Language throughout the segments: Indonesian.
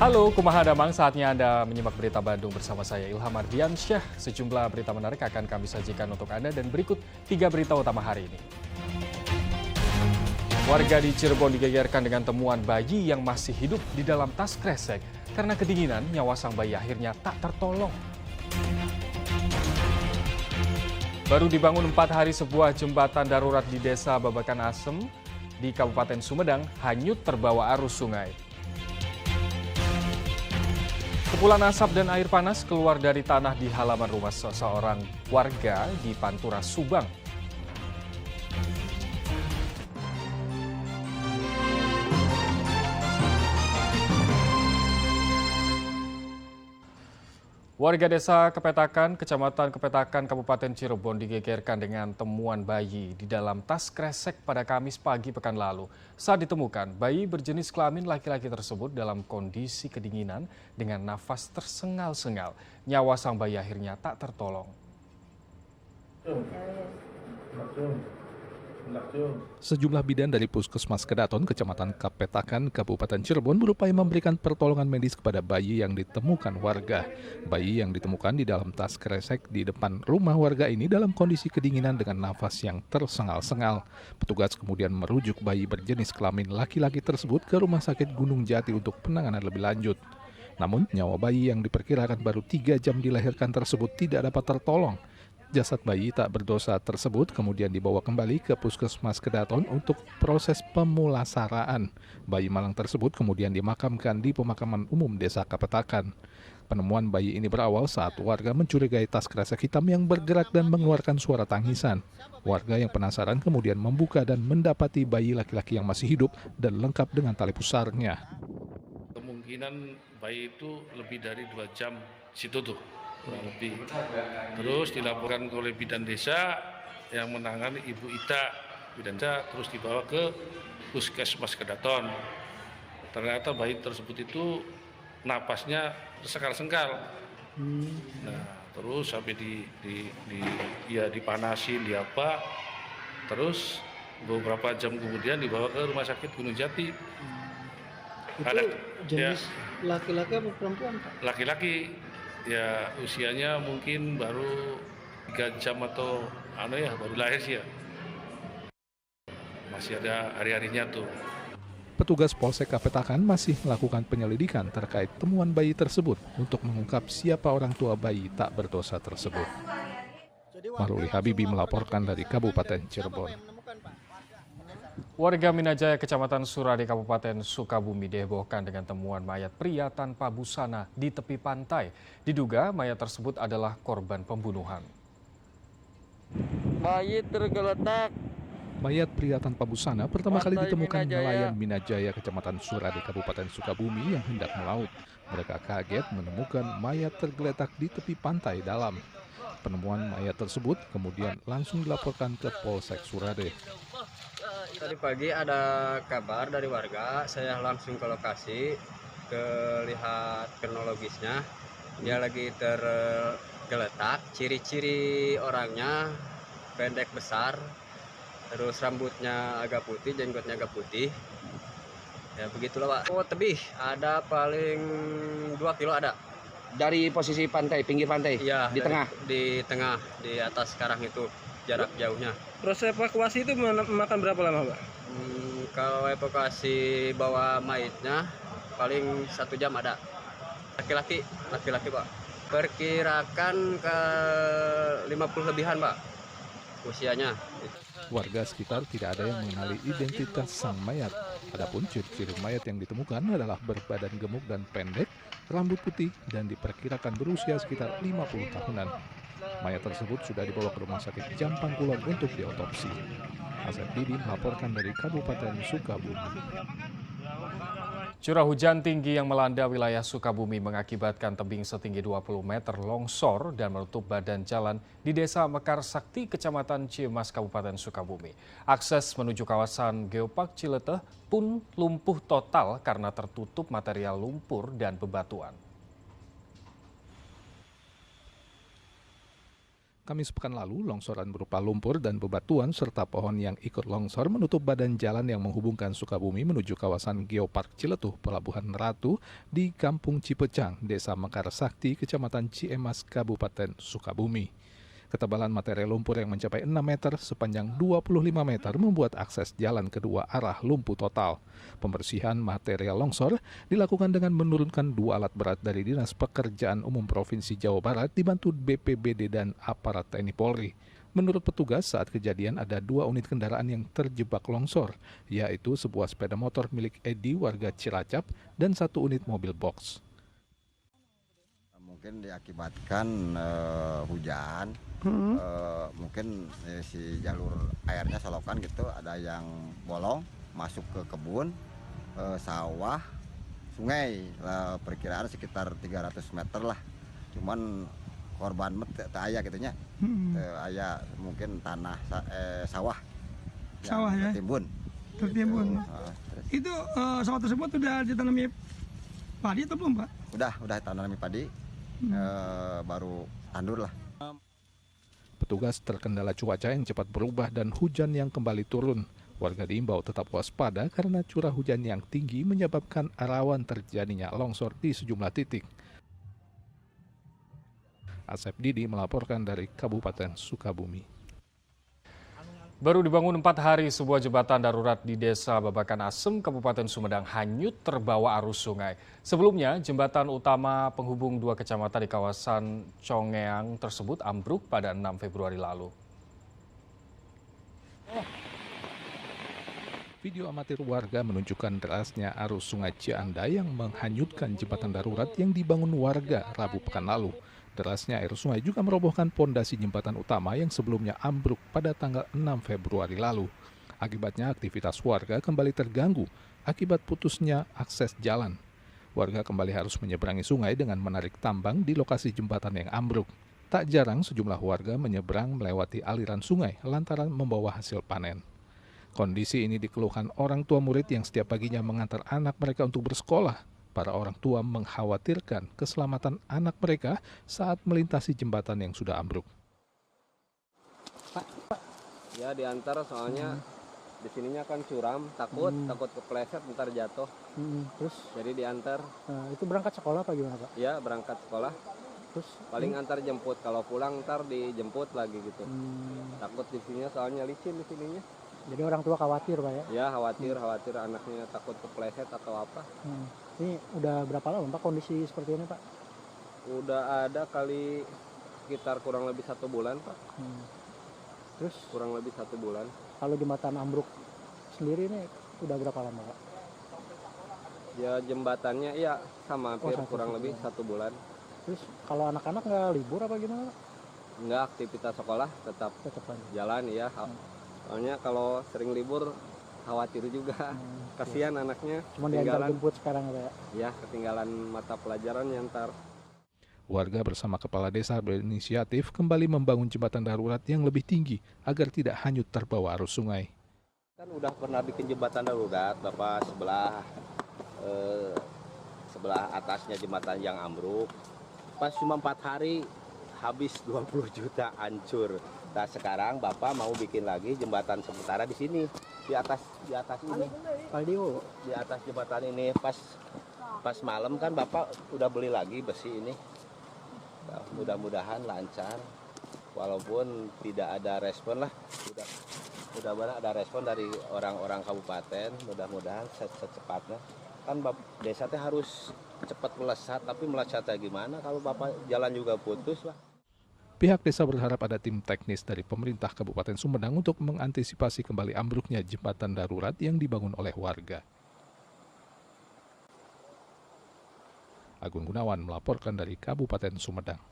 Halo, kumaha damang, saatnya Anda menyimak berita Bandung bersama saya Ilham Ardiansyah. Sejumlah berita menarik akan kami sajikan untuk Anda dan berikut 3 berita utama hari ini. Warga di Cirebon digegerkan dengan temuan bayi yang masih hidup di dalam tas kresek. Karena kedinginan, nyawa sang bayi akhirnya tak tertolong. Baru dibangun 4 hari sebuah jembatan darurat di desa Babakan Asem di Kabupaten Sumedang hanyut terbawa arus sungai. Kepulan asap dan air panas keluar dari tanah di halaman rumah seseorang warga di Pantura, Subang. Warga desa Kepetakan, Kecamatan Kepetakan, Kabupaten Cirebon digegerkan dengan temuan bayi di dalam tas kresek pada Kamis pagi pekan lalu. Saat ditemukan, bayi berjenis kelamin laki-laki tersebut dalam kondisi kedinginan dengan nafas tersengal-sengal. Nyawa sang bayi akhirnya tak tertolong. Sejumlah bidan dari Puskesmas Kedaton, Kecamatan Kapetakan, Kabupaten Cirebon berupaya memberikan pertolongan medis kepada bayi yang ditemukan warga. Bayi yang ditemukan di dalam tas kresek di depan rumah warga ini dalam kondisi kedinginan dengan nafas yang tersengal-sengal. Petugas kemudian merujuk bayi berjenis kelamin laki-laki tersebut ke Rumah Sakit Gunung Jati untuk penanganan lebih lanjut. Namun, nyawa bayi yang diperkirakan baru 3 jam dilahirkan tersebut tidak dapat tertolong. Jasad bayi tak berdosa tersebut kemudian dibawa kembali ke Puskesmas Kedaton untuk proses pemulasaraan. Bayi malang tersebut kemudian dimakamkan di pemakaman umum Desa Kapetakan. Penemuan bayi ini berawal saat warga mencurigai tas kresek hitam yang bergerak dan mengeluarkan suara tangisan. Warga yang penasaran kemudian membuka dan mendapati bayi laki-laki yang masih hidup dan lengkap dengan tali pusarnya. Kemungkinan bayi itu lebih dari 2 jam situ tuh, kurang lebih. Terus dilaporkan oleh bidan desa yang menangani Ibu Ita. Bidan desa terus dibawa ke Puskesmas Kedaton. Ternyata bayi tersebut itu napasnya tersengal-sengal. Nah, terus sampai dipanasin, terus beberapa jam kemudian dibawa ke Rumah Sakit Gunung Jati. Itu jenis laki-laki apa perempuan, Pak? Laki-laki, ya usianya mungkin baru 3 jam atau baru lahir sih ya. Masih ada hari-harinya tuh. Petugas Polsek Kapetakan masih melakukan penyelidikan terkait temuan bayi tersebut untuk mengungkap siapa orang tua bayi tak berdosa tersebut. Maruli Habibi melaporkan dari Kabupaten Cirebon. Warga Minajaya, Kecamatan Surade, Kabupaten Sukabumi dihebohkan dengan temuan mayat pria tanpa busana di tepi pantai. Diduga mayat tersebut adalah korban pembunuhan. Bayi tergeletak. Mayat pria tanpa busana pertama kali ditemukan nelayan Minajaya, Kecamatan Surade, Kabupaten Sukabumi yang hendak melaut. Mereka kaget menemukan mayat tergeletak di tepi pantai dalam. Penemuan mayat tersebut kemudian langsung dilaporkan ke Polsek Surade. Tadi pagi ada kabar dari warga, saya langsung ke lokasi, lihat kronologisnya. Dia lagi tergeletak, ciri-ciri orangnya pendek besar, terus rambutnya agak putih, jenggotnya agak putih. Ya begitulah, Pak. Oh, tebih, ada paling 2 kilo ada. Dari posisi pantai, pinggir pantai? Iya, di tengah? Di tengah, di atas sekarang itu, jarak jauhnya. Proses evakuasi itu memakan berapa lama, Pak? Kalau evakuasi bawa mayitnya, paling 1 jam ada. Laki-laki, Pak. Perkirakan ke 50 lebihan, Pak, usianya. Warga sekitar tidak ada yang mengenali identitas sang mayat. Adapun ciri-ciri mayat yang ditemukan adalah berbadan gemuk dan pendek, rambut putih, dan diperkirakan berusia sekitar 50 tahunan. Mayat tersebut sudah dibawa ke Rumah Sakit Jampang Kulon untuk diotopsi. Asep Didi melaporkan dari Kabupaten Sukabumi. Curah hujan tinggi yang melanda wilayah Sukabumi mengakibatkan tebing setinggi 20 meter longsor dan menutup badan jalan di Desa Mekar Sakti, Kecamatan Ciamas, Kabupaten Sukabumi. Akses menuju kawasan Geopark Cileteh pun lumpuh total karena tertutup material lumpur dan bebatuan. Kamis pekan lalu, longsoran berupa lumpur dan bebatuan serta pohon yang ikut longsor menutup badan jalan yang menghubungkan Sukabumi menuju kawasan Geopark Ciletuh, Pelabuhan Ratu di Kampung Cipecang, Desa Mekar Sakti, Kecamatan Ciemas, Kabupaten Sukabumi. Ketebalan material lumpur yang mencapai 6 meter sepanjang 25 meter membuat akses jalan kedua arah lumpuh total. Pembersihan material longsor dilakukan dengan menurunkan 2 alat berat dari Dinas Pekerjaan Umum Provinsi Jawa Barat dibantu BPBD dan aparat TNI Polri. Menurut petugas, saat kejadian ada 2 unit kendaraan yang terjebak longsor, yaitu sebuah sepeda motor milik Edi warga Cilacap dan 1 unit mobil box. Mungkin diakibatkan hujan, mungkin si jalur airnya solokan gitu, ada yang bolong masuk ke kebun, sawah, sungai, perkiraan sekitar 300 meter lah. Cuman korban aya gitunya, aya mungkin tanah sawah ya? tertimbun. Itu sawah tersebut sudah ditanami padi atau belum, Pak? Udah tanami padi, baru tandur lah. Petugas terkendala cuaca yang cepat berubah dan hujan yang kembali turun. Warga diimbau tetap waspada karena curah hujan yang tinggi menyebabkan rawan terjadinya longsor di sejumlah titik. Asep Didi melaporkan dari Kabupaten Sukabumi. Baru dibangun 4 hari, sebuah jembatan darurat di Desa Babakan Asem, Kabupaten Sumedang hanyut terbawa arus sungai. Sebelumnya, jembatan utama penghubung 2 kecamatan di kawasan Congeang tersebut ambruk pada 6 Februari lalu. Video amatir warga menunjukkan derasnya arus sungai Cianda yang menghanyutkan jembatan darurat yang dibangun warga Rabu pekan lalu. Derasnya air sungai juga merobohkan pondasi jembatan utama yang sebelumnya ambruk pada tanggal 6 Februari lalu. Akibatnya aktivitas warga kembali terganggu akibat putusnya akses jalan. Warga kembali harus menyeberangi sungai dengan menarik tambang di lokasi jembatan yang ambruk. Tak jarang sejumlah warga menyeberang melewati aliran sungai lantaran membawa hasil panen. Kondisi ini dikeluhkan orang tua murid yang setiap paginya mengantar anak mereka untuk bersekolah. Para orang tua mengkhawatirkan keselamatan anak mereka saat melintasi jembatan yang sudah ambruk. Ya diantar soalnya di sininya kan curam, takut kepleset ntar jatuh. Terus Jadi diantar. itu berangkat sekolah apa gimana, Pak? Ya berangkat sekolah. Terus Paling antar jemput, kalau pulang ntar dijemput lagi gitu. Takut di sininya soalnya licin di sininya. jadi orang tua khawatir, Pak ya? Ya khawatir anaknya takut kepleset atau apa. Ini udah berapa lama, Pak, kondisi seperti ini, Pak? Udah ada kali sekitar kurang lebih 1 bulan, Pak. Terus Kurang lebih 1 bulan. kalau jembatan ambruk sendiri ini udah berapa lama, Pak? Ya jembatannya ya sama hampir kurang lebih 1 bulan. Terus kalau anak-anak nggak libur apa gimana, Pak? Enggak, aktivitas sekolah tetap Tetap aja. jalan ya. Soalnya kalau sering libur khawatir juga. Kasihan anaknya Cuma diantar jemput sekarang, Pak ya? Ya ketinggalan mata pelajaran ntar. Warga bersama kepala desa berinisiatif kembali membangun jembatan darurat yang lebih tinggi agar tidak hanyut terbawa arus sungai. Kan udah pernah bikin jembatan darurat, Bapak, sebelah atasnya jembatan yang ambruk. Pas cuma 4 hari habis 20 juta hancur. Nah sekarang Bapak mau bikin lagi jembatan sementara di sini, di atas ini, di atas jembatan ini. Pas malam kan Bapak udah beli lagi besi ini. Nah, mudah-mudahan lancar, walaupun tidak ada respon lah. Mudah-mudahan ada respon dari orang-orang kabupaten. Mudah-mudahan secepatnya. Kan desa teh harus cepat melesat, tapi melesatnya gimana kalau Bapak jalan juga putus lah. Pihak desa berharap ada tim teknis dari pemerintah Kabupaten Sumedang untuk mengantisipasi kembali ambruknya jembatan darurat yang dibangun oleh warga. Agung Gunawan melaporkan dari Kabupaten Sumedang.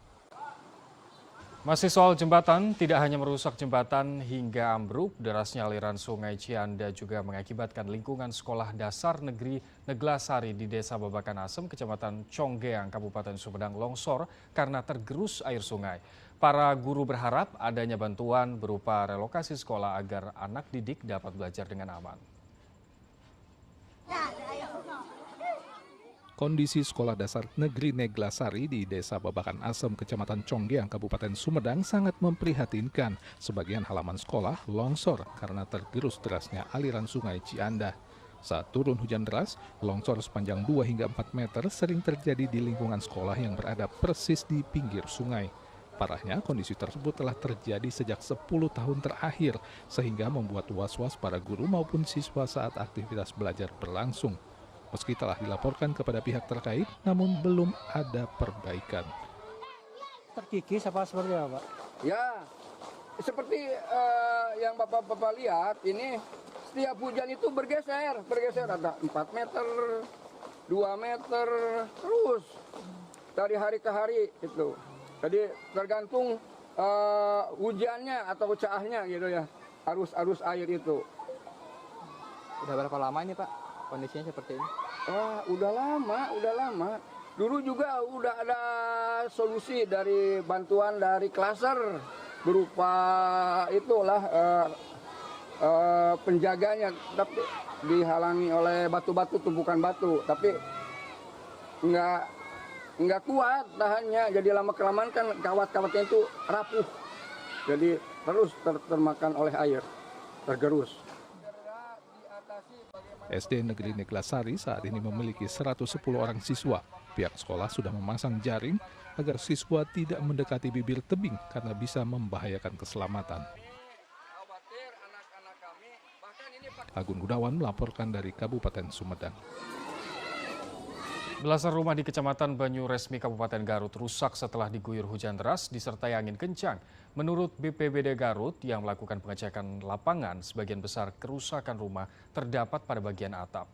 Masih soal jembatan, tidak hanya merusak jembatan hingga ambruk, derasnya aliran sungai Cianda juga mengakibatkan lingkungan sekolah dasar negeri Neglasari di Desa Babakan Asem, Kecamatan Conggeang, Kabupaten Sumedang longsor karena tergerus air sungai. Para guru berharap adanya bantuan berupa relokasi sekolah agar anak didik dapat belajar dengan aman. Kondisi Sekolah Dasar Negeri Neglasari di Desa Babakan Asem, Kecamatan Conggeang, Kabupaten Sumedang sangat memprihatinkan. Sebagian halaman sekolah longsor karena tergerus derasnya aliran sungai Cianda. Saat turun hujan deras, longsor sepanjang 2 hingga 4 meter sering terjadi di lingkungan sekolah yang berada persis di pinggir sungai. Parahnya, kondisi tersebut telah terjadi sejak 10 tahun terakhir, sehingga membuat was-was para guru maupun siswa saat aktivitas belajar berlangsung. Meski telah dilaporkan kepada pihak terkait, namun belum ada perbaikan. Terkikis apa seperti apa, Pak? Ya, seperti yang Bapak lihat, ini setiap hujan itu bergeser ada 4 meter, 2 meter, terus dari hari ke hari itu. Jadi tergantung hujannya atau cahnya gitu ya, arus air itu. Udah berapa lama ini Pak kondisinya seperti ini? Wah, udah lama. Dulu juga udah ada solusi dari bantuan dari klaser berupa itulah penjaganya, tapi dihalangi oleh batu-batu, tumpukan batu, tapi nggak kuat tahannya, jadi lama kelamaan kan kawat-kawatnya itu rapuh, jadi terus termakan oleh air, tergerus. SD Negeri Neglasari saat ini memiliki 110 orang siswa. Pihak sekolah sudah memasang jaring agar siswa tidak mendekati bibir tebing karena bisa membahayakan keselamatan. Agun Gunawan melaporkan dari Kabupaten Sumedang. Belasan rumah di Kecamatan Banyuresmi, Kabupaten Garut rusak setelah diguyur hujan deras disertai angin kencang. Menurut BPBD Garut yang melakukan pengecekan lapangan, sebagian besar kerusakan rumah terdapat pada bagian atap.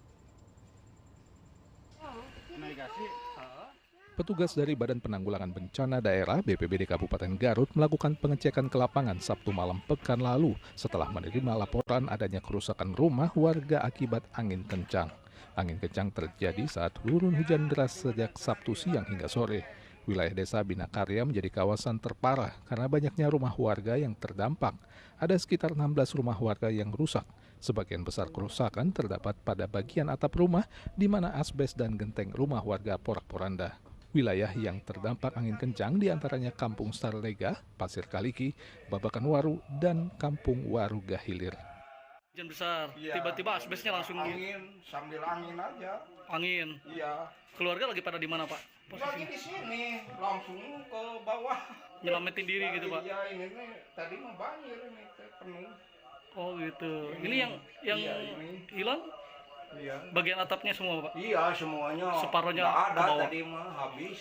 Petugas dari Badan Penanggulangan Bencana Daerah BPBD Kabupaten Garut melakukan pengecekan ke lapangan Sabtu malam pekan lalu setelah menerima laporan adanya kerusakan rumah warga akibat angin kencang. Angin kencang terjadi saat turun hujan deras sejak Sabtu siang hingga sore. Wilayah Desa Binakarya menjadi kawasan terparah karena banyaknya rumah warga yang terdampak. Ada sekitar 16 rumah warga yang rusak. Sebagian besar kerusakan terdapat pada bagian atap rumah di mana asbes dan genteng rumah warga porak-poranda. Wilayah yang terdampak angin kencang diantaranya Kampung Starlega, Pasir Kaliki, Babakan Waru, dan Kampung Waru Gahilir. Hujan besar, tiba-tiba asbesnya langsung Angin, sambil angin aja. angin. Iya. Keluarga lagi pada di mana Pak? Lagi di sini, langsung ke bawah. Nyelamatin diri gitu Pak? Iya, ini nih, tadi mah banjir ini, penuh. Oh gitu. Ini yang Iya, ini. hilang Iya. bagian atapnya semua Pak? Iya, semuanya. Separohnya nggak ada ke bawah. tadi mah habis.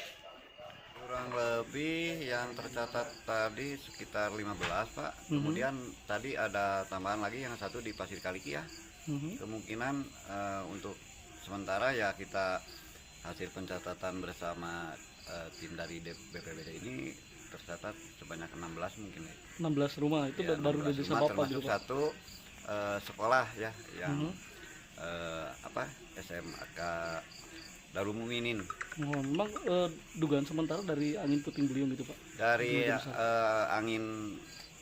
Kurang lebih yang tercatat tadi sekitar 15, Pak. Kemudian tadi ada tambahan lagi yang satu di Pasir Kaliki ya. Kemungkinan untuk sementara ya kita hasil pencatatan bersama tim dari BPBD ini tercatat sebanyak 16 mungkin ya. 16 rumah itu Ya, baru 16 dari desa rumah, Bapak termasuk gitu Pak? satu sekolah ya yang SMK Darul Muminin. Oh, memang dugaan sementara dari angin puting beliung gitu Pak? Dari angin,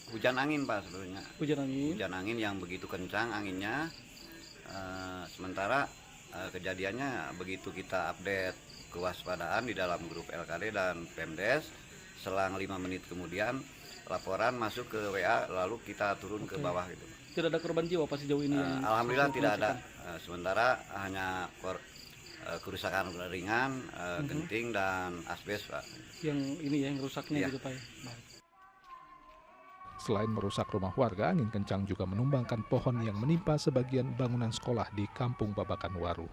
hujan angin Pak sebenarnya. Hujan angin? Hujan angin yang begitu kencang anginnya. Sementara kejadiannya begitu kita update kewaspadaan di dalam grup LKD dan Pemdes, selang 5 menit kemudian laporan masuk ke WA lalu kita turun ke bawah gitu. Tidak ada korban jiwa Pak sejauh ini? Alhamdulillah tidak ada. Sementara hanya kerusakan ringan, genting dan asbes Pak. Yang ini ya, yang rusaknya Iya. gitu Pak ya? Baik. Selain merusak rumah warga, angin kencang juga menumbangkan pohon yang menimpa sebagian bangunan sekolah di Kampung Babakan Waru.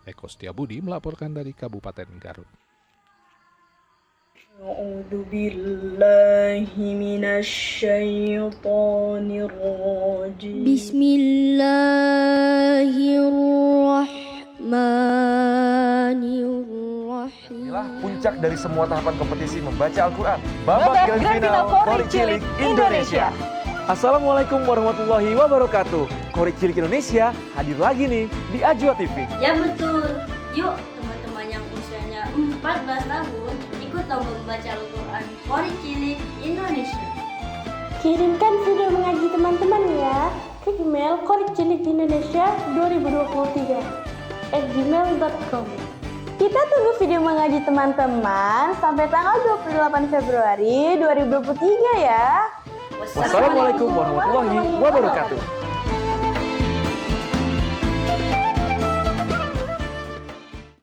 Eko Setiabudi melaporkan dari Kabupaten Garut. A'udzu billahi minasyaitonir rajim. Bismillahirrahmanirrahim. Inilah puncak dari semua tahapan kompetisi membaca Al-Quran. Babak grand final Qori Cilik Indonesia. Assalamualaikum warahmatullahi wabarakatuh. Qori Cilik Indonesia hadir lagi nih di Ajwa TV. Ya betul. Yuk teman-teman yang usianya 14 tahun ikut lomba membaca Al-Quran Qori Cilik Indonesia. Kirimkan video mengaji teman-teman ya ke email qoricilik indonesia 2023. @gmail.com. Kita tunggu video mengaji teman-teman sampai tanggal 28 Februari 2023 ya. Wassalamualaikum warahmatullahi wabarakatuh.